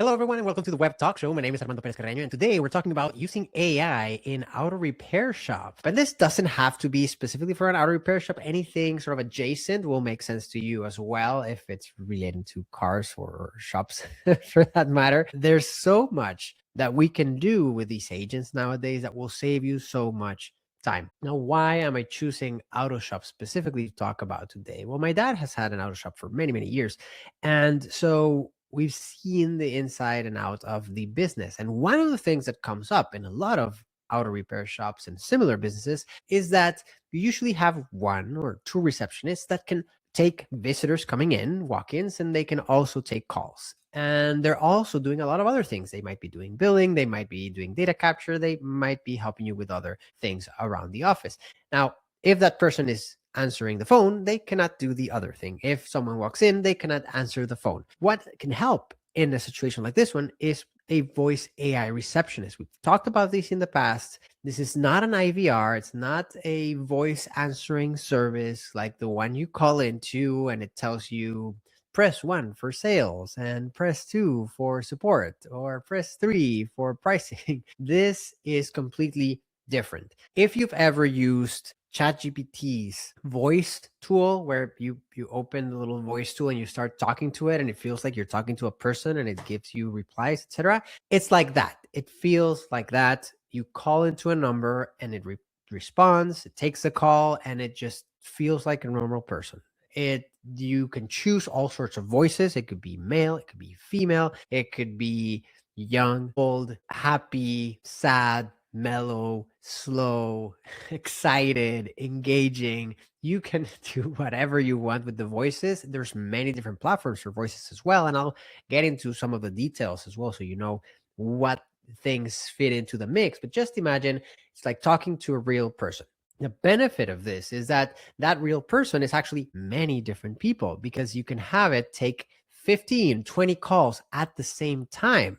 Hello, everyone, and welcome to the Web Talk Show. My name is Armando Perez-Carreno, and today we're talking about using AI in auto repair shop. But this doesn't have to be specifically for an auto repair shop. Anything sort of adjacent will make sense to you as well if it's related to cars or shops for that matter. There's so much that we can do with these agents nowadays that will save you so much time. Now, why am I choosing auto shop specifically to talk about today? Well, my dad has had an auto shop for many, many years. And so we've seen the inside and out of the business. And one of the things that comes up in a lot of auto repair shops and similar businesses is that you usually have one or two receptionists that can take visitors coming in, walk-ins, and they can also take calls. And they're also doing a lot of other things. They might be doing billing, they might be doing data capture, they might be helping you with other things around the office. Now, if that person is answering the phone, they cannot do the other thing. If someone walks in, they cannot answer the phone. What can help in a situation like this one is a voice AI receptionist. We've talked about this in the past. This is not an IVR. It's not a voice answering service like the one you call into and it tells you press 1 for sales and press 2 for support or press 3 for pricing. This is completely different. If you've ever used ChatGPT's voice tool, where you open the little voice tool and you start talking to it and it feels like you're talking to a person and it gives you replies, etc. It's like that. It feels like that. You call into a number and it responds, it takes the call, and it just feels like a normal person. You can choose all sorts of voices. It could be male, it could be female, it could be young, old, happy, sad, mellow, slow, excited, engaging. You can do whatever you want with the voices. There's many different platforms for voices as well, and I'll get into some of the details as well so you know what things fit into the mix. But just imagine it's like talking to a real person. The benefit of this is that that real person is actually many different people, because you can have it take 15, 20 calls at the same time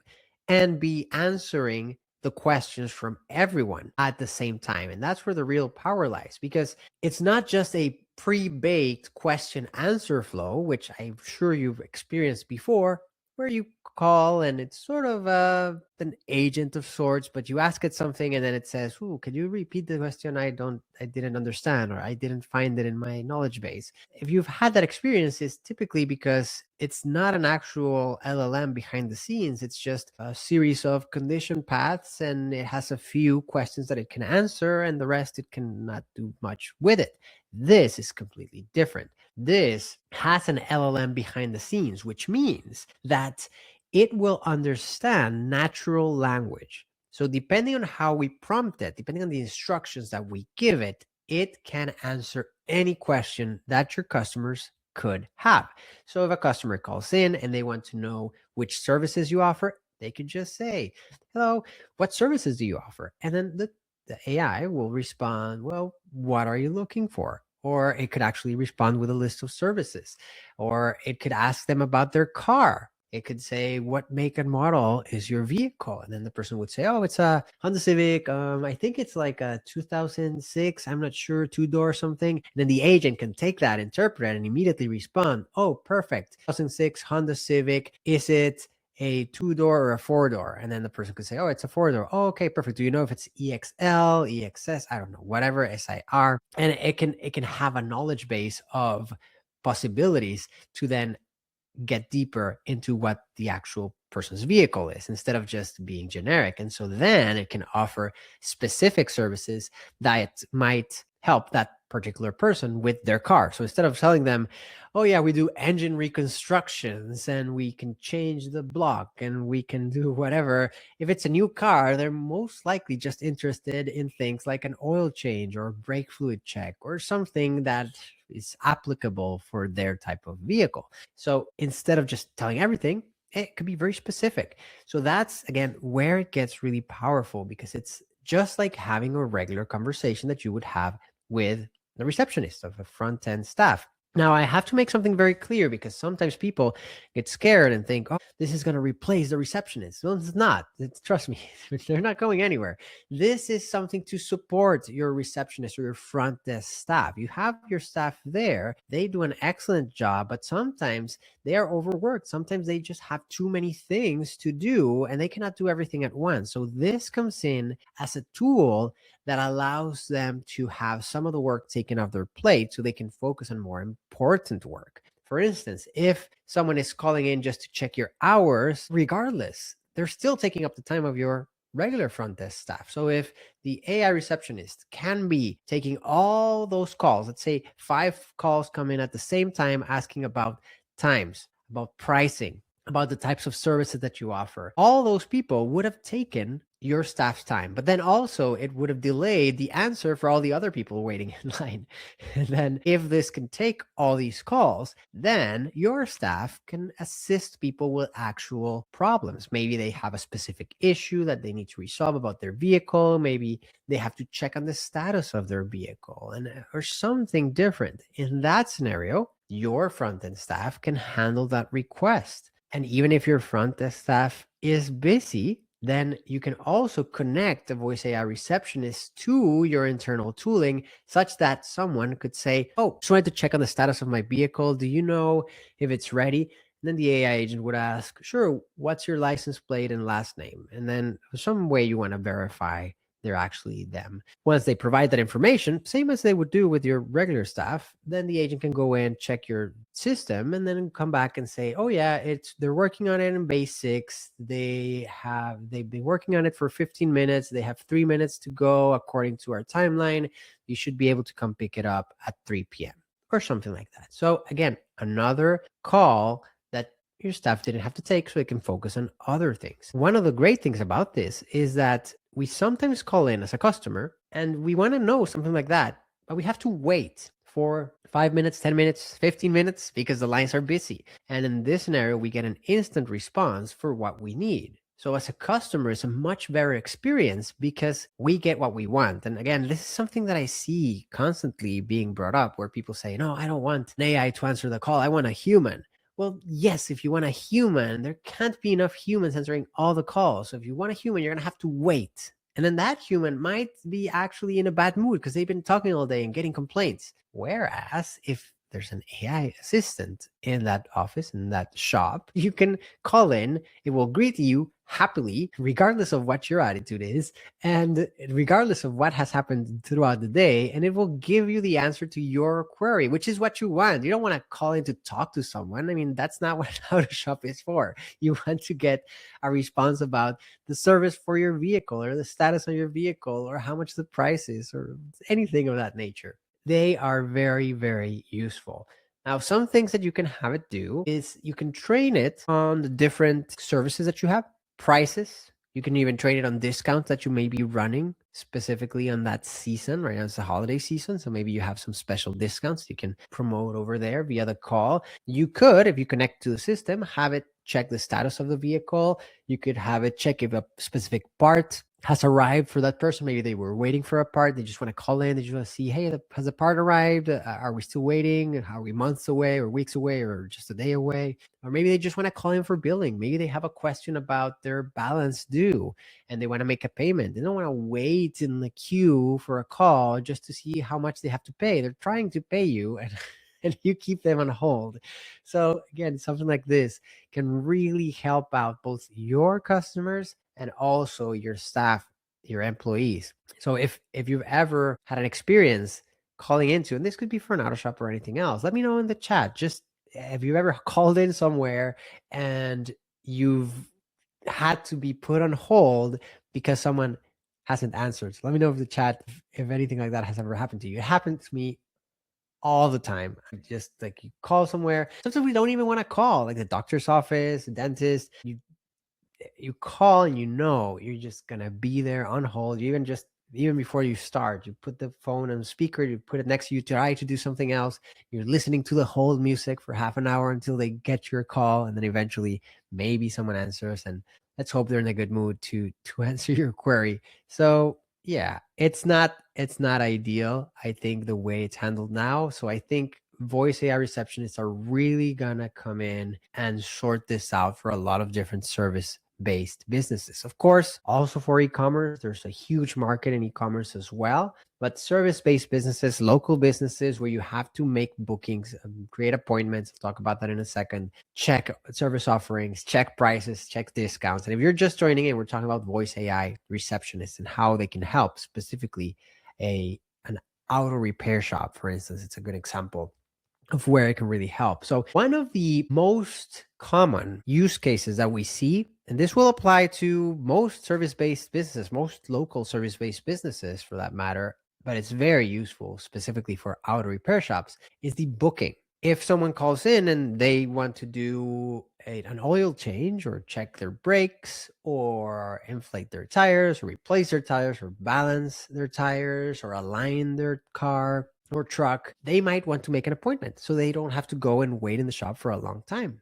and be answering the questions from everyone at the same time. And that's where the real power lies, because it's not just a pre-baked question answer flow, which I'm sure you've experienced before, where you call and it's sort of an agent of sorts, but you ask it something and then it says, "Ooh, could you repeat the question? I didn't understand, or I didn't find it in my knowledge base." If you've had that experience, it's typically because it's not an actual LLM behind the scenes. It's just a series of condition paths, and it has a few questions that it can answer, and the rest it cannot do much with it. This is completely different. This has an LLM behind the scenes, which means that it will understand natural language. So depending on how we prompt it, depending on the instructions that we give it, it can answer any question that your customers could have. So if a customer calls in and they want to know which services you offer, they could just say, "Hello, what services do you offer?" And then the AI will respond, "Well, what are you looking for?" Or it could actually respond with a list of services. Or it could ask them about their car. It could say, "What make and model is your vehicle?" And then the person would say, "Oh, it's a Honda Civic. I think it's like a 2006. I'm not sure, two-door or something." And then the agent can take that, interpret it, and immediately respond, "Oh, perfect. 2006 Honda Civic. Is it a two-door or a four-door?" And then the person could say, "Oh, it's a four-door. Oh, okay, perfect. Do you know if it's EXL, EXS? I don't know, whatever, SIR." And it can have a knowledge base of possibilities to then get deeper into what the actual person's vehicle is, instead of just being generic. And so then it can offer specific services that might help that particular person with their car. So instead of telling them, "Oh yeah, we do engine reconstructions and we can change the block and we can do whatever," if it's a new car, they're most likely just interested in things like an oil change or brake fluid check or something that is applicable for their type of vehicle. So instead of just telling everything, it could be very specific. So that's, again, where it gets really powerful, because it's just like having a regular conversation that you would have with the receptionist of a front end staff. Now, I have to make something very clear because sometimes people get scared and think, oh, this is going to replace the receptionist. Well, it's not. Trust me, they're not going anywhere. This is something to support your receptionist or your front desk staff. You have your staff there, they do an excellent job, but sometimes they are overworked. Sometimes they just have too many things to do and they cannot do everything at once. So, this comes in as a tool that allows them to have some of the work taken off their plate so they can focus on more important work. For instance, if someone is calling in just to check your hours, regardless, they're still taking up the time of your regular front desk staff. So if the AI receptionist can be taking all those calls, let's say 5 calls come in at the same time asking about times, about pricing, about the types of services that you offer, all those people would have taken your staff's time, but then also it would have delayed the answer for all the other people waiting in line. And then if this can take all these calls, then your staff can assist people with actual problems. Maybe they have a specific issue that they need to resolve about their vehicle. Maybe they have to check on the status of their vehicle and or something different. In that scenario, your front end staff can handle that request. And even if your front desk staff is busy, then you can also connect the voice AI receptionist to your internal tooling such that someone could say, oh, just wanted to check on the status of my vehicle. Do you know if it's ready? And then the AI agent would ask, sure, what's your license plate and last name? And then some way you want to verify they're actually them. Once they provide that information, same as they would do with your regular staff, then the agent can go in, check your system, and then come back and say, oh yeah, they're working on it in basics. They've been working on it for 15 minutes. They have 3 minutes to go according to our timeline. You should be able to come pick it up at 3 p.m. or something like that. So again, another call that your staff didn't have to take so they can focus on other things. One of the great things about this is that we sometimes call in as a customer and we want to know something like that, but we have to wait for 5 minutes, 10 minutes, 15 minutes because the lines are busy. And in this scenario, we get an instant response for what we need. So as a customer, it's a much better experience because we get what we want. And again, this is something that I see constantly being brought up where people say, no, I don't want an AI to answer the call. I want a human. Well, yes, if you want a human, there can't be enough humans answering all the calls. So if you want a human, you're going to have to wait. And then that human might be actually in a bad mood because they've been talking all day and getting complaints. Whereas if there's an AI assistant in that office, in that shop, you can call in, it will greet you happily, regardless of what your attitude is, and regardless of what has happened throughout the day, and it will give you the answer to your query, which is what you want. You don't want to call in to talk to someone. I mean, that's not what How to Shop is for. You want to get a response about the service for your vehicle or the status of your vehicle or how much the price is or anything of that nature. They are very, very useful. Now, some things that you can have it do is you can train it on the different services that you have, prices. You can even train it on discounts that you may be running specifically on that season. Right now it's the holiday season, so maybe you have some special discounts you can promote over there via the call. You could, if you connect to the system, have it check the status of the vehicle. You could have it check if a specific part has arrived for that person. Maybe they were waiting for a part. They just want to call in. They just want to see, hey, has the part arrived? Are we still waiting? Are we months away or weeks away or just a day away? Or maybe they just want to call in for billing. Maybe they have a question about their balance due and they want to make a payment. They don't want to wait in the queue for a call just to see how much they have to pay. They're trying to pay you and you keep them on hold. So again, something like this can really help out both your customers and also your staff, your employees. So if you've ever had an experience calling into, and this could be for an auto shop or anything else, let me know in the chat. Just have you ever called in somewhere and you've had to be put on hold because someone hasn't answered? So let me know in the chat if anything like that has ever happened to you. It happened to me all the time. Just like you call somewhere. Sometimes we don't even want to call, like the doctor's office, the dentist. You call and you're just gonna be there on hold. You even before you start, you put the phone on the speaker, you put it next to you, try to do something else. You're listening to the hold music for half an hour until they get your call, and then eventually maybe someone answers, and let's hope they're in a good mood to answer your query. So yeah, it's not ideal, I think, the way it's handled now. So I think voice AI receptionists are really gonna come in and sort this out for a lot of different service-based businesses. Of course, also for e-commerce, there's a huge market in e-commerce as well. But service-based businesses, local businesses where you have to make bookings, create appointments, I'll talk about that in a second, check service offerings, check prices, check discounts. And if you're just joining in, we're talking about voice AI receptionists and how they can help, specifically an auto repair shop, for instance. It's a good example of where it can really help. So one of the most common use cases that we see, and this will apply to most service-based businesses, most local service-based businesses for that matter, but it's very useful specifically for auto repair shops, is the booking. If someone calls in and they want to do an oil change or check their brakes or inflate their tires or replace their tires or balance their tires or align their car or truck, they might want to make an appointment so they don't have to go and wait in the shop for a long time.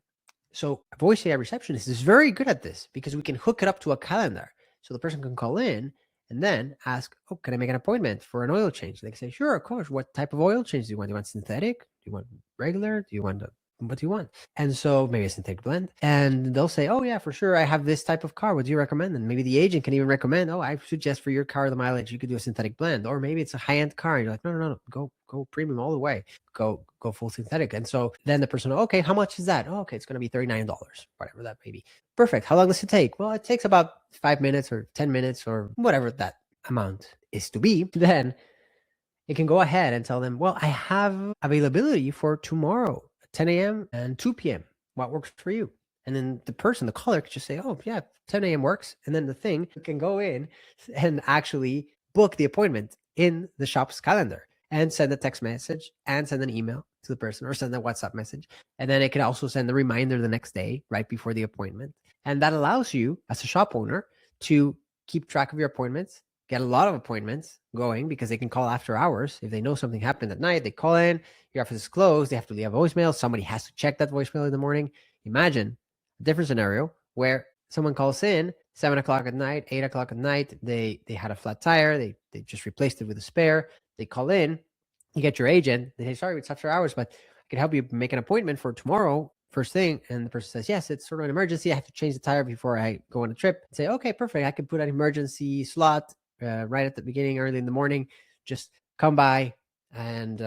So a voice AI receptionist is very good at this because we can hook it up to a calendar. So the person can call in and then ask, oh, can I make an appointment for an oil change? They can say, sure, of course. What type of oil change do you want? Do you want synthetic? Do you want regular? Do you want what do you want? And so maybe a synthetic blend. And they'll say, oh yeah, for sure. I have this type of car. What do you recommend? And maybe the agent can even recommend, oh, I suggest for your car, the mileage, you could do a synthetic blend. Or maybe it's a high-end car. And you're like, no, go premium all the way. Go full synthetic. And so then the person, okay, how much is that? Oh, okay, it's going to be $39, whatever that may be. Perfect. How long does it take? Well, it takes about 5 minutes or 10 minutes or whatever that amount is to be. Then it can go ahead and tell them, well, I have availability for tomorrow, 10 a.m. and 2 p.m. What works for you? And then the caller could just say, oh, yeah, 10 a.m. works. And then the thing can go in and actually book the appointment in the shop's calendar and send a text message and send an email to the person or send a WhatsApp message. And then it can also send a reminder the next day, right before the appointment. And that allows you as a shop owner to keep track of your appointments, get a lot of appointments going because they can call after hours. If they know something happened at night, they call in, your office is closed, they have to leave a voicemail. Somebody has to check that voicemail in the morning. Imagine a different scenario where someone calls in 7 o'clock at night, 8 o'clock at night. They had a flat tire. They just replaced it with a spare. They call in, you get your agent. They say, sorry, it's after hours, but I can help you make an appointment for tomorrow first thing. And the person says, yes, it's sort of an emergency. I have to change the tire before I go on a trip. Say, okay, perfect. I can put an emergency slot right at the beginning, early in the morning. Just come by and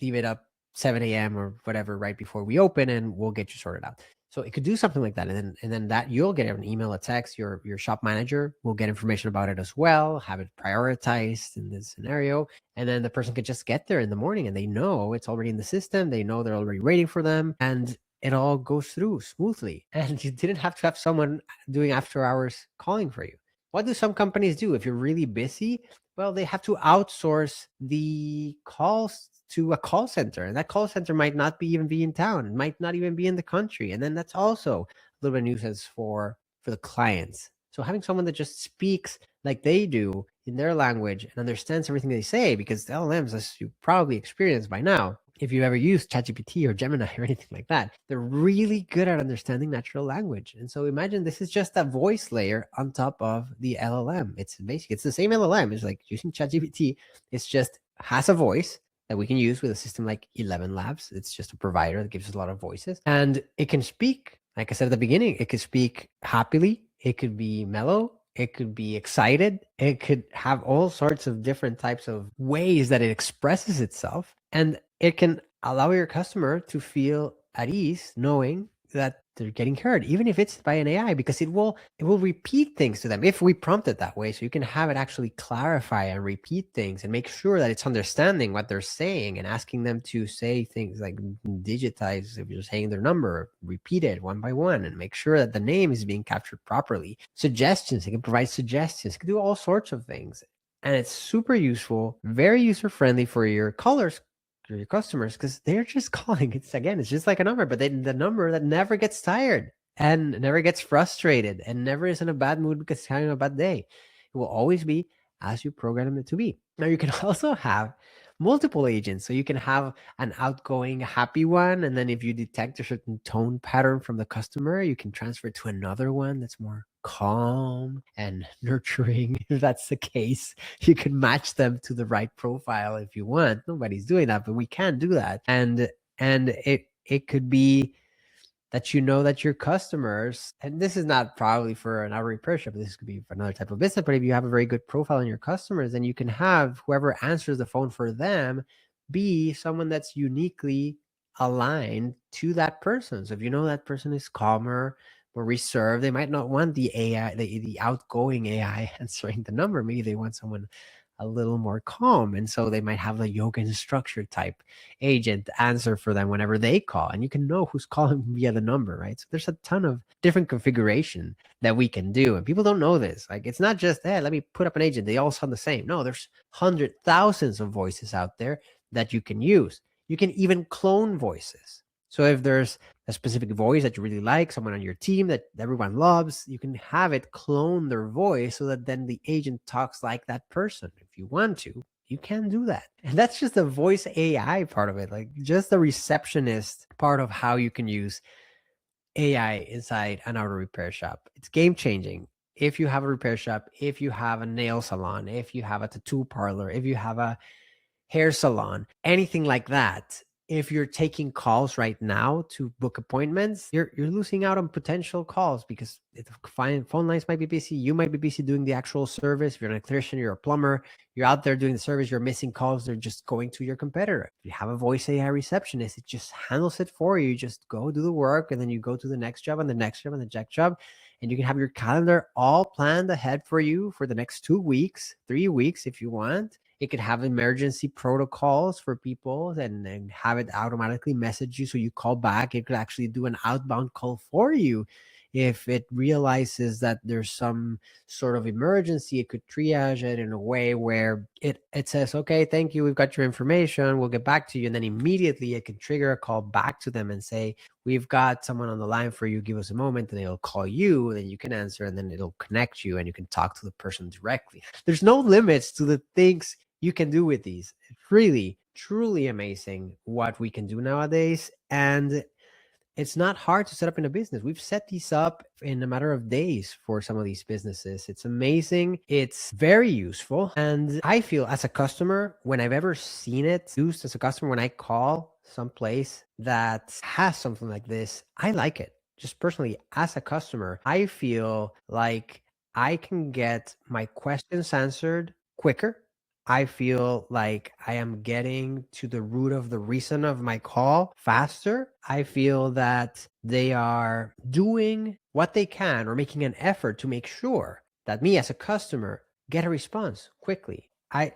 leave it up 7 a.m. or whatever right before we open, and we'll get you sorted out. So it could do something like that. And then that you'll get an email, a text, your shop manager will get information about it as well, have it prioritized in this scenario. And then the person could just get there in the morning and they know it's already in the system. They know they're already waiting for them and it all goes through smoothly. And you didn't have to have someone doing after hours calling for you. What do some companies do? If you're really busy, well, they have to outsource the calls to a call center, and that call center might not even be in town, it might not even be in the country, and then that's also a little bit of nuisance for the clients. So having someone that just speaks like they do in their language and understands everything they say, because the LLMs, as you probably experienced by now, if you ever used ChatGPT or Gemini or anything like that, they're really good at understanding natural language. And so imagine this is just a voice layer on top of the LLM. It's basically, it's the same LLM. It's like using ChatGPT. It's just has a voice that we can use with a system like 11 Labs. It's just a provider that gives us a lot of voices. And it can speak, like I said at the beginning, it could speak happily. It could be mellow. It could be excited. It could have all sorts of different types of ways that it expresses itself. And it can allow your customer to feel at ease knowing that they're getting heard, even if it's by an AI, because it will repeat things to them if we prompt it that way. So you can have it actually clarify and repeat things and make sure that it's understanding what they're saying and asking them to say things like digitize, if you're saying their number, repeat it one by one and make sure that the name is being captured properly. Suggestions, it can provide suggestions, it can do all sorts of things. And it's super useful, very user-friendly for your callers, your customers, because they're just calling. It's just like a number, but the number that never gets tired and never gets frustrated and never is in a bad mood because it's having a bad day. It will always be as you program it to be. Now you can also have multiple agents. So you can have an outgoing happy one, and then if you detect a certain tone pattern from the customer, you can transfer to another one that's more calm and nurturing. If that's the case, you can match them to the right profile if you want. Nobody's doing that, but we can do that. And And it could be that you know that your customers, and this is not probably for an auto repair shop, this could be for another type of business, but if you have a very good profile on your customers, then you can have whoever answers the phone for them be someone that's uniquely aligned to that person. So if you know that person is calmer, more reserved, they might not want the AI, the outgoing AI answering the number. Maybe they want someone a little more calm. And so they might have the yoga instructor type agent answer for them whenever they call, and you can know who's calling via the number, right? So there's a ton of different configuration that we can do, and people don't know this. Like, it's not just, hey, let me put up an agent, they all sound the same. No, there's hundred thousands of voices out there that you can use. You can even clone voices. So if there's a specific voice that you really like, someone on your team that everyone loves, you can have it clone their voice so that then the agent talks like that person. If you want to, you can do that. And that's just the voice AI part of it, like just the receptionist part of how you can use AI inside an auto repair shop. It's game changing. If you have a repair shop, if you have a nail salon, if you have a tattoo parlor, if you have a hair salon, anything like that. If you're taking calls right now to book appointments, you're losing out on potential calls because phone lines might be busy. You might be busy doing the actual service. If you're an electrician, you're a plumber, you're out there doing the service, you're missing calls. They're just going to your competitor. If you have a voice AI receptionist, it just handles it for you. You just go do the work, and then you go to the next job and the next job and the next job. And you can have your calendar all planned ahead for you for the next 2 weeks, 3 weeks if you want. It could have emergency protocols for people and have it automatically message you so you call back. It could actually do an outbound call for you. If it realizes that there's some sort of emergency, it could triage it in a way where it says, okay, thank you, we've got your information, we'll get back to you. And then immediately it can trigger a call back to them and say, we've got someone on the line for you, give us a moment, and they'll call you, and then you can answer, and then it'll connect you and you can talk to the person directly. There's no limits to the things you can do with these. It's really, truly amazing what we can do nowadays. And it's not hard to set up in a business. We've set these up in a matter of days for some of these businesses. It's amazing. It's very useful. And I feel as a customer, when I've ever seen it used as a customer, when I call someplace that has something like this, I like it. Just personally, as a customer, I feel like I can get my questions answered quicker. I feel like I am getting to the root of the reason of my call faster. I feel that they are doing what they can or making an effort to make sure that me as a customer get a response quickly. I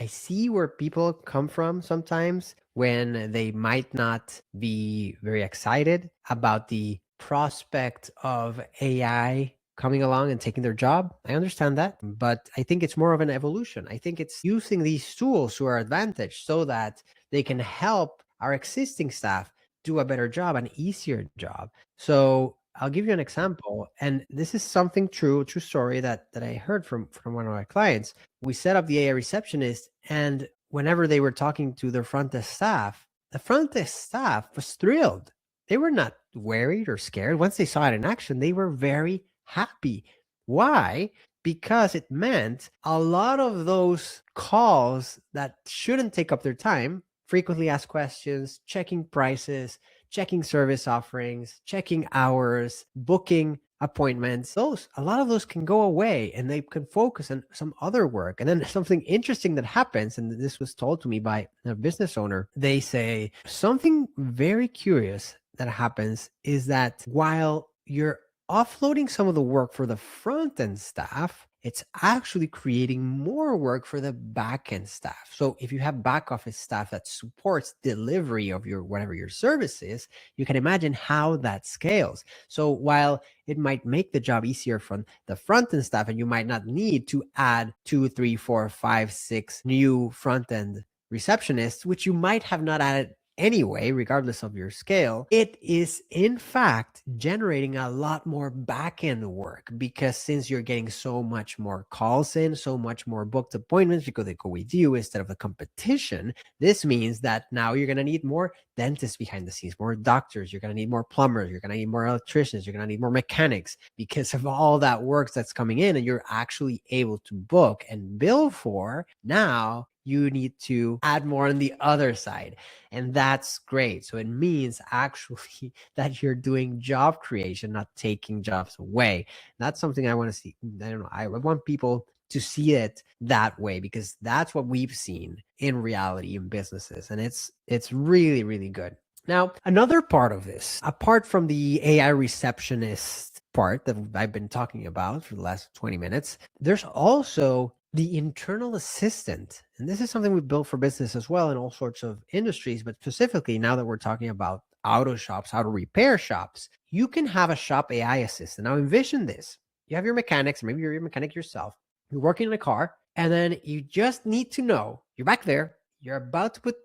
see where people come from sometimes when they might not be very excited about the prospect of AI coming along and taking their job. I understand that, but I think it's more of an evolution. I think it's using these tools to our advantage so that they can help our existing staff do a better job, an easier job. So I'll give you an example, and this is something true story that I heard from one of my clients. We set up the AI receptionist, and whenever they were talking to the front desk staff, the front desk staff was thrilled. They were not worried or scared. Once they saw it in action, they were very happy. Why? Because it meant a lot of those calls that shouldn't take up their time, frequently asked questions, checking prices, checking service offerings, checking hours, booking appointments, a lot of those can go away and they can focus on some other work. And then something interesting that happens, and this was told to me by a business owner, they say something very curious that happens is that while you're offloading some of the work for the front end staff, it's actually creating more work for the back end staff. So if you have back office staff that supports delivery of your whatever your service is, you can imagine how that scales. So while it might make the job easier from the front end staff, and you might not need to add 2, 3, 4, 5, 6 new front end receptionists, which you might have not added anyway, regardless of your scale, it is in fact generating a lot more back-end work, because since you're getting so much more calls in, so much more booked appointments because they go with you instead of the competition, this means that now you're going to need more dentists behind the scenes, more doctors, you're going to need more plumbers, you're going to need more electricians, you're going to need more mechanics because of all that work that's coming in, and you're actually able to book and bill for. Now you need to add more on the other side. And that's great. So it means actually that you're doing job creation, not taking jobs away. That's something I want to see. I don't know. I want people to see it that way, because that's what we've seen in reality in businesses. And it's really, really good. Now, another part of this, apart from the AI receptionist part that I've been talking about for the last 20 minutes, there's also the internal assistant. And this is something we built for business as well in all sorts of industries, but specifically now that we're talking about auto shops, auto repair shops, you can have a shop AI assistant. Now envision this. You have your mechanics, maybe you're your mechanic yourself, you're working in a car, and then you just need to know, you're back there, you're about to put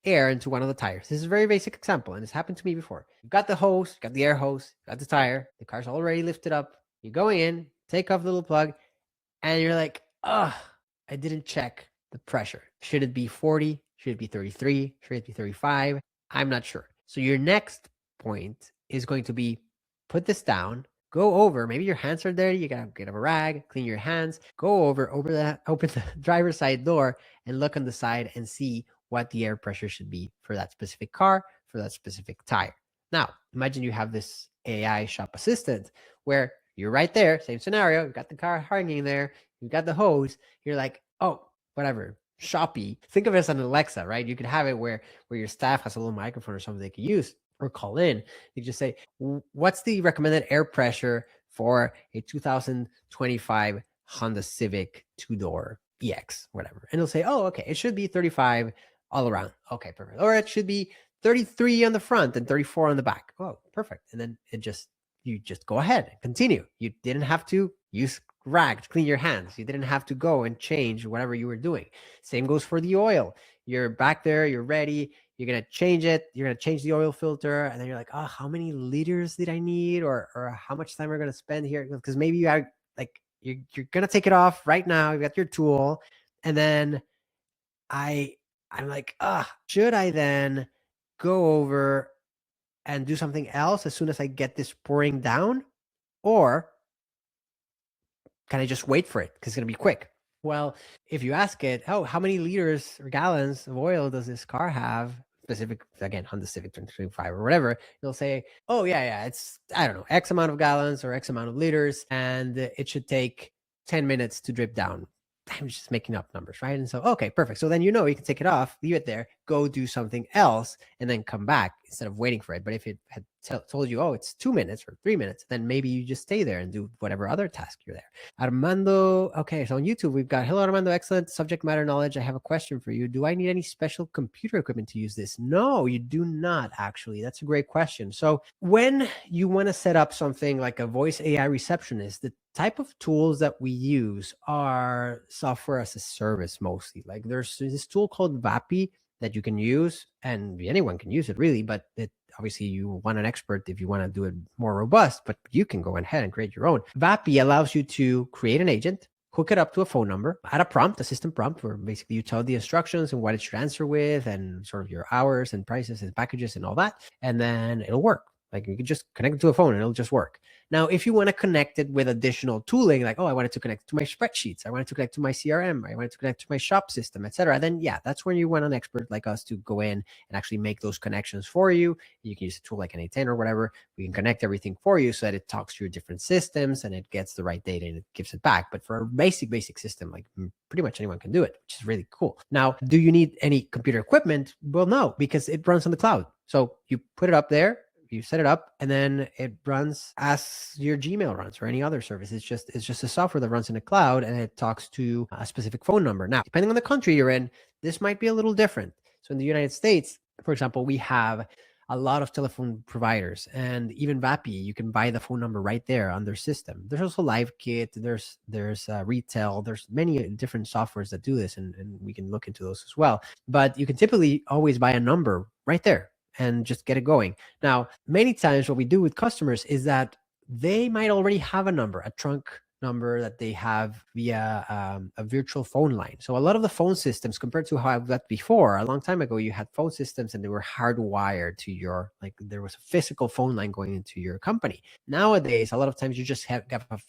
air into one of the tires. This is a very basic example, and it's happened to me before. You've got the hose, you've got the air hose, you've got the tire, the car's already lifted up. You go in, take off the little plug, and you're like, oh, I didn't check the pressure. Should it be 40? Should it be 33? Should it be 35? I'm not sure. So your next point is going to be put this down, go over, maybe your hands are dirty, you gotta get a rag, clean your hands, go over that, open the driver's side door and look on the side and see what the air pressure should be for that specific car, for that specific tire. Now, imagine you have this AI shop assistant where you're right there, same scenario, you've got the car hanging there, you've got the hose, you're like, oh, whatever, Shopee. Think of it as an Alexa, right? You could have it where your staff has a little microphone or something they can use or call in. You just say, what's the recommended air pressure for a 2025 Honda Civic two-door EX, whatever. And it'll say, oh, okay, it should be 35 all around. Okay, perfect. Or it should be 33 on the front and 34 on the back. Oh, perfect. And then you just go ahead and continue. You didn't have to use rag to clean your hands. You didn't have to go and change whatever you were doing. Same goes for the oil. You're back there, you're ready, you're going to change it, you're going to change the oil filter, and then you're like, oh, how many liters did I need? Or how much time are we going to spend here? Because maybe you are like, you're going to take it off right now. You got your tool. And then I'm like, should I then go over and do something else as soon as I get this pouring down? Or can I just wait for it because it's going to be quick? Well, if you ask it, oh, how many liters or gallons of oil does this car have? Specific, again, Honda Civic 2025 or whatever, it'll say, oh, yeah, it's, I don't know, X amount of gallons or X amount of liters, and it should take 10 minutes to drip down. I'm just making up numbers, right? And so, okay, perfect. So then you can take it off, leave it there, go do something else, and then come back instead of waiting for it. But if it had told you, oh, it's 2 minutes or 3 minutes, then maybe you just stay there and do whatever other task you're there. Armando, okay, so on YouTube, we've got, hello, Armando, excellent subject matter knowledge. I have a question for you. Do I need any special computer equipment to use this? No, you do not, actually. That's a great question. So when you want to set up something like a voice AI receptionist, the type of tools that we use are software as a service mostly. Like there's this tool called Vapi that you can use, and anyone can use it really, but obviously you want an expert if you want to do it more robust, but you can go ahead and create your own. Vapi allows you to create an agent, hook it up to a phone number, add a prompt, a system prompt, where basically you tell the instructions and what it should answer with and sort of your hours and prices and packages and all that, and then it'll work. Like you can just connect it to a phone and it'll just work. Now, if you want to connect it with additional tooling, like, oh, I wanted to connect to my spreadsheets, I wanted to connect to my CRM, I wanted to connect to my shop system, etc., then yeah, that's when you want an expert like us to go in and actually make those connections for you. You can use a tool like an A10 or whatever. We can connect everything for you so that it talks to your different systems and it gets the right data and it gives it back. But for a basic system, like pretty much anyone can do it, which is really cool. Now, do you need any computer equipment? Well, no, because it runs on the cloud. So you put it up there, you set it up, and then it runs as your Gmail runs or any other service. It's just a software that runs in the cloud and it talks to a specific phone number. Now, depending on the country you're in, this might be a little different. So in the United States, for example, we have a lot of telephone providers, and even Vapi, you can buy the phone number right there on their system. There's also LiveKit, there's Retail, there's many different softwares that do this, and we can look into those as well. But you can typically always buy a number right there and just get it going. Now, many times what we do with customers is that they might already have a number, a trunk number that they have via a virtual phone line. So a lot of the phone systems, compared to how I've got before, a long time ago, you had phone systems and they were hardwired to your, like there was a physical phone line going into your company. Nowadays, a lot of times you just have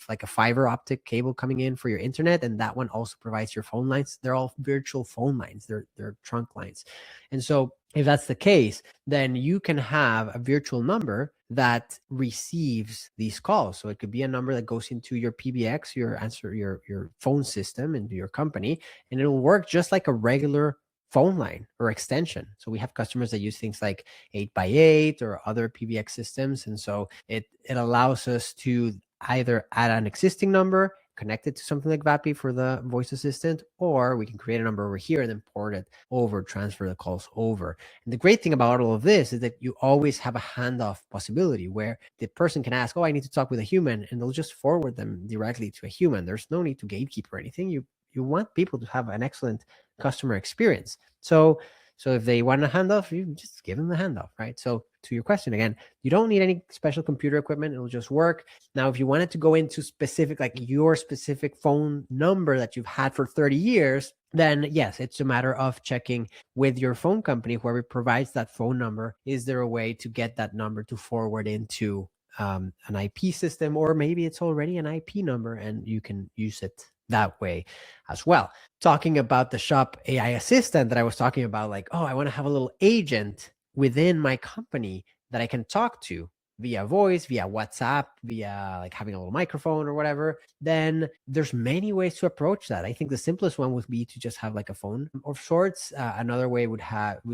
like a fiber optic cable coming in for your internet, and that one also provides your phone lines. They're all virtual phone lines. They're trunk lines. And so if that's the case, then you can have a virtual number that receives these calls. So it could be a number that goes into your PBX, your phone system into your company, and it'll work just like a regular phone line or extension. So we have customers that use things like 8x8 or other PBX systems. And so it allows us to either add an existing number, connect it to something like Vapi for the voice assistant, or we can create a number over here and then port it over, transfer the calls over. And the great thing about all of this is that you always have a handoff possibility where the person can ask, oh, I need to talk with a human, and they'll just forward them directly to a human. There's no need to gatekeep or anything. You want people to have an excellent customer experience. So if they want a handoff, you just give them the handoff, right? So to your question again, you don't need any special computer equipment. It'll just work. Now, if you wanted to go into specific, like your specific phone number that you've had for 30 years, then yes, it's a matter of checking with your phone company, whoever provides that phone number. Is there a way to get that number to forward into an IP system, or maybe it's already an IP number and you can use it that way as well. Talking about the shop AI assistant that I was talking about, like, oh, I want to have a little agent within my company that I can talk to via voice, via WhatsApp, via like having a little microphone or whatever, then there's many ways to approach that. I think the simplest one would be to just have like a phone of sorts. Another way would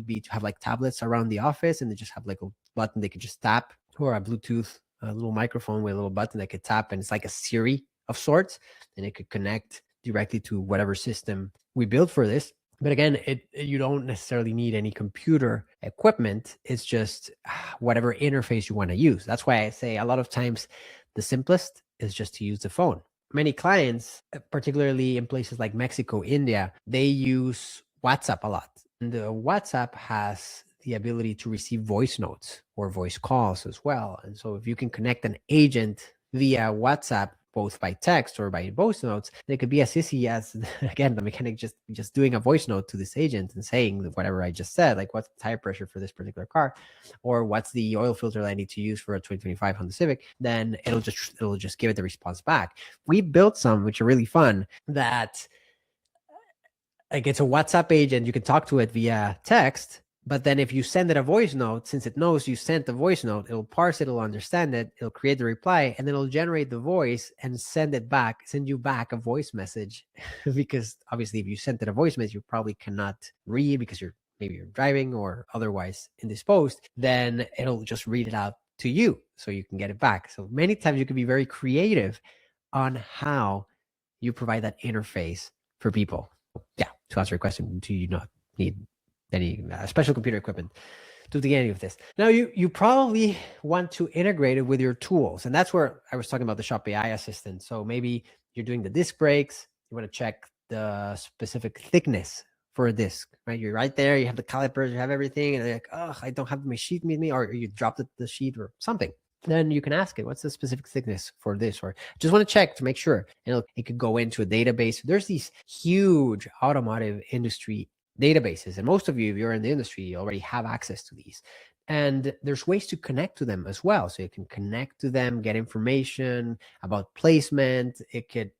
be to have like tablets around the office and they just have like a button they could just tap, or a Bluetooth, a little microphone with a little button they could tap, and it's like a Siri of sorts, and it could connect directly to whatever system we built for this. But again, you don't necessarily need any computer equipment. It's just whatever interface you want to use. That's why I say a lot of times the simplest is just to use the phone. Many clients, particularly in places like Mexico, India, they use WhatsApp a lot. And WhatsApp has the ability to receive voice notes or voice calls as well. And so if you can connect an agent via WhatsApp, both by text or by voice notes, it could be as easy as, again, the mechanic just doing a voice note to this agent and saying whatever I just said, like what's the tire pressure for this particular car, or what's the oil filter that I need to use for a 2025 Honda Civic. Then it'll just give it the response back. We built some which are really fun, that like it's a WhatsApp agent. You can talk to it via text, but then if you send it a voice note, since it knows you sent the voice note, it'll parse it, it'll understand it, it'll create the reply, and then it'll generate the voice and send you back a voice message. Because obviously if you sent it a voice message, you probably cannot read because maybe you're driving or otherwise indisposed, then it'll just read it out to you so you can get it back. So many times you can be very creative on how you provide that interface for people. Yeah, to answer your question, do you not need any special computer equipment to do any of this? Now, you probably want to integrate it with your tools. And that's where I was talking about the Shop AI assistant. So maybe you're doing the disc brakes. You want to check the specific thickness for a disc, right? You're right there. You have the calipers, you have everything. And they're like, oh, I don't have my sheet with me, or you dropped the sheet or something. Then you can ask it, what's the specific thickness for this? Or just want to check to make sure. And it could go into a database. There's these huge automotive industry databases. And most of you, if you're in the industry, you already have access to these. And there's ways to connect to them as well. So you can connect to them, get information about placement. It could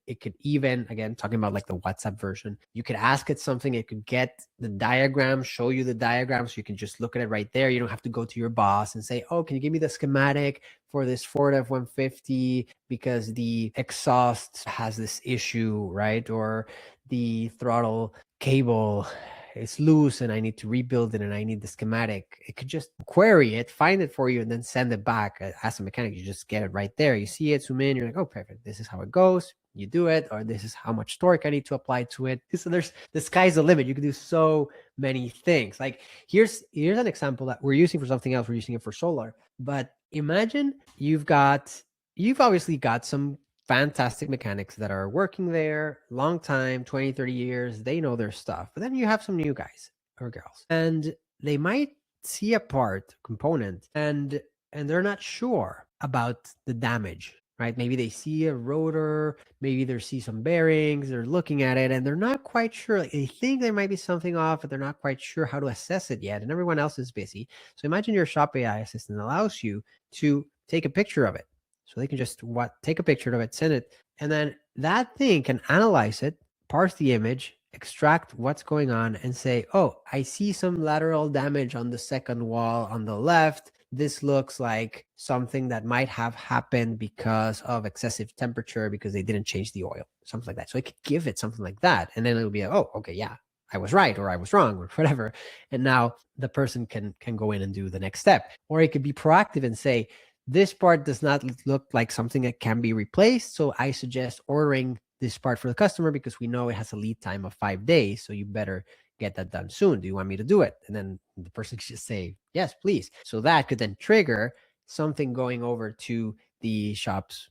even, again, talking about like the WhatsApp version, you could ask it something. It could get the diagram, show you the diagram. So you can just look at it right there. You don't have to go to your boss and say, oh, can you give me the schematic for this Ford F-150 because the exhaust has this issue, right? Or the throttle cable it's loose and I need to rebuild it and I need the schematic. It could just query it, find it for you, and then send it back. As a mechanic, you just get it right there. You see it, zoom in, you're like, oh, perfect. This is how it goes. You do it, or this is how much torque I need to apply to it. So the sky's the limit. You can do so many things. Like here's an example that we're using for something else. We're using it for solar. But imagine you've obviously got some fantastic mechanics that are working there long time, 20, 30 years. They know their stuff. But then you have some new guys or girls, and they might see a part component and they're not sure about the damage right? Maybe they see a rotor, maybe they see some bearings, they're looking at it and they're not quite sure. Like, they think there might be something off, but they're not quite sure how to assess it yet. And everyone else is busy. So imagine your shop AI assistant allows you to take a picture of it. So they can just take a picture of it, send it, and then that thing can analyze it, parse the image, extract what's going on, and say, oh, I see some lateral damage on the second wall on the left. This looks like something that might have happened because of excessive temperature because they didn't change the oil, something like that. So I could give it something like that. And then it'll be, oh, okay, yeah, I was right or I was wrong or whatever. And now the person can go in and do the next step. Or it could be proactive and say, this part does not look like something that can be replaced. So I suggest ordering this part for the customer because we know it has a lead time of 5 days. So you better get that done soon. Do you want me to do it? And then the person can just say, yes, please. So that could then trigger something going over to the shop's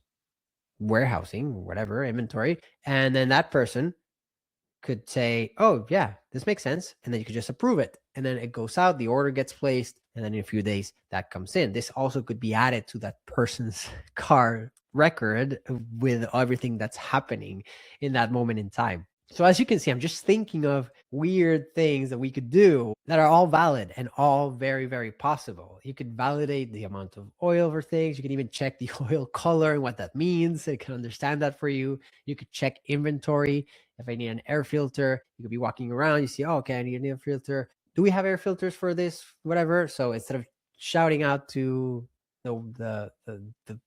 warehousing, whatever, inventory. And then that person could say, oh, yeah, this makes sense. And then you could just approve it. And then it goes out, the order gets placed. And then in a few days, that comes in. This also could be added to that person's car record with everything that's happening in that moment in time. So as you can see, I'm just thinking of weird things that we could do that are all valid and all very, very possible. You could validate the amount of oil for things. You can even check the oil color and what that means. It can understand that for you. You could check inventory. If I need an air filter, you could be walking around. You see, oh, okay, I need an air filter. Do we have air filters for this? Whatever. So instead of shouting out to the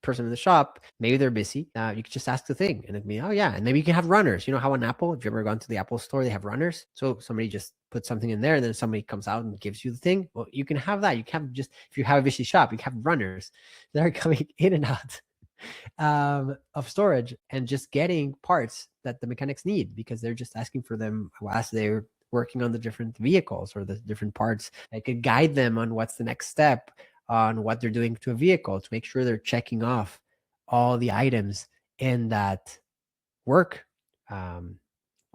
person in the shop, maybe they're busy. You could just ask the thing, and it'd be, oh yeah, and maybe you can have runners. You know how on Apple, if you ever gone to the Apple store, they have runners. So somebody just puts something in there, and then somebody comes out and gives you the thing. Well, you can have that. You can have just, if you have a busy shop, you can have runners that are coming in and out of storage and just getting parts that the mechanics need because they're just asking for them as they're working on the different vehicles or the different parts. I could guide them on what's the next step on what they're doing to a vehicle to make sure they're checking off all the items in that work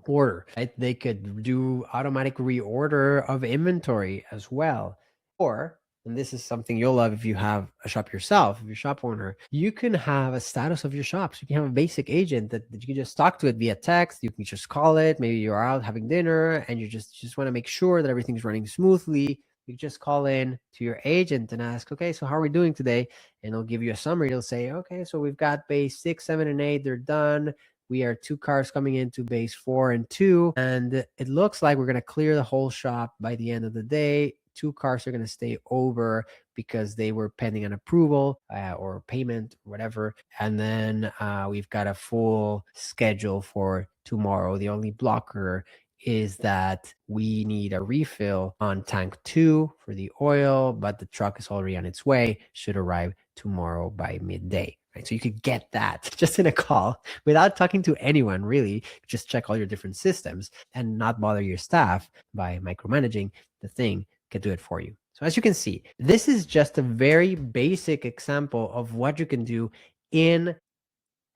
order. Right? They could do automatic reorder of inventory as well. Or, and this is something you'll love if you have a shop yourself, if you're a shop owner, you can have a status of your shop. So you can have a basic agent that you can just talk to it via text. You can just call it. Maybe you're out having dinner and you just want to make sure that everything's running smoothly. You just call in to your agent and ask, okay, so how are we doing today? And it'll give you a summary. It'll say, okay, so we've got base 6, 7, and 8. They're done. We are 2 cars coming into base 4 and 2. And it looks like we're going to clear the whole shop by the end of the day. 2 cars are going to stay over because they were pending an approval or payment, or whatever. And then we've got a full schedule for tomorrow. The only blocker is that we need a refill on tank 2 for the oil, but the truck is already on its way, should arrive tomorrow by midday. Right? So you could get that just in a call without talking to anyone, really. Just check all your different systems and not bother your staff by micromanaging. The thing can do it for you. So as you can see, this is just a very basic example of what you can do in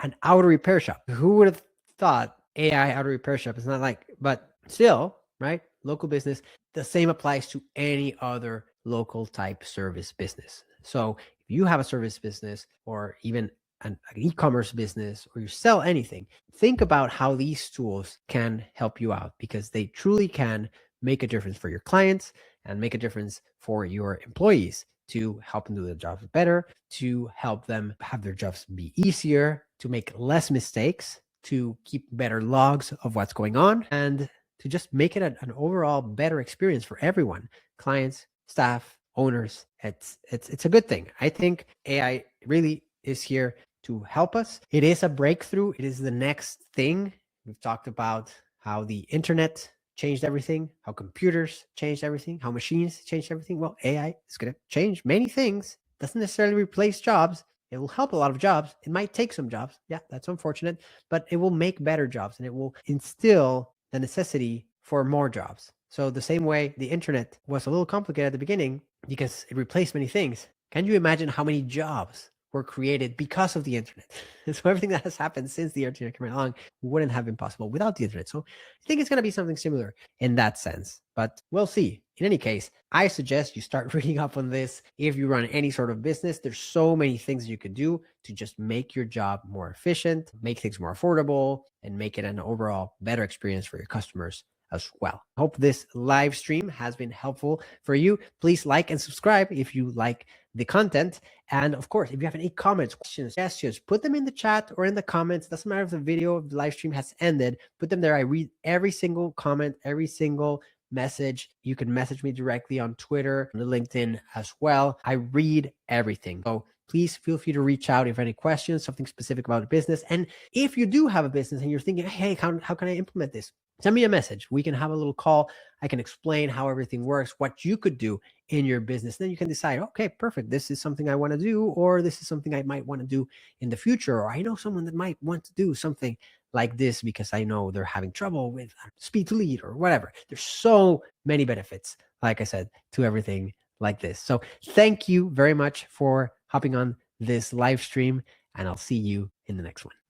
an auto repair shop. Who would have thought AI auto repair shop is not like, but still, right? Local business. The same applies to any other local type service business. So if you have a service business or even an e-commerce business or you sell anything, think about how these tools can help you out because they truly can make a difference for your clients and make a difference for your employees to help them do their jobs better, to help them have their jobs be easier, to make less mistakes, to keep better logs of what's going on, and to just make it an overall better experience for everyone, clients, staff, owners. It's a good thing. I think AI really is here to help us. It is a breakthrough. It is the next thing. We've talked about how the internet changed everything, how computers changed everything, how machines changed everything. Well, AI is going to change many things. Doesn't necessarily replace jobs. It will help a lot of jobs. It might take some jobs. Yeah, that's unfortunate, but it will make better jobs and it will instill the necessity for more jobs. So the same way the internet was a little complicated at the beginning because it replaced many things. Can you imagine how many jobs were created because of the internet. So everything that has happened since the internet came along wouldn't have been possible without the internet. So I think it's going to be something similar in that sense, but we'll see. In any case, I suggest you start reading up on this. If you run any sort of business, there's so many things you could do to just make your job more efficient, make things more affordable, and make it an overall better experience for your customers as well. I hope this live stream has been helpful for you. Please like and subscribe if you like the content. And of course, if you have any comments, questions, suggestions, put them in the chat or in the comments. Doesn't matter if the video of the live stream has ended, put them there. I read every single comment, every single message. You can message me directly on Twitter, on LinkedIn as well. I read everything. So please feel free to reach out if any questions, something specific about the business. And if you do have a business and you're thinking, hey, how can I implement this? Send me a message. We can have a little call. I can explain how everything works, what you could do in your business. Then you can decide, okay, perfect. This is something I want to do, or this is something I might want to do in the future, or I know someone that might want to do something like this because I know they're having trouble with speed to lead or whatever. There's so many benefits, like I said, to everything like this. So thank you very much for hopping on this live stream, and I'll see you in the next one.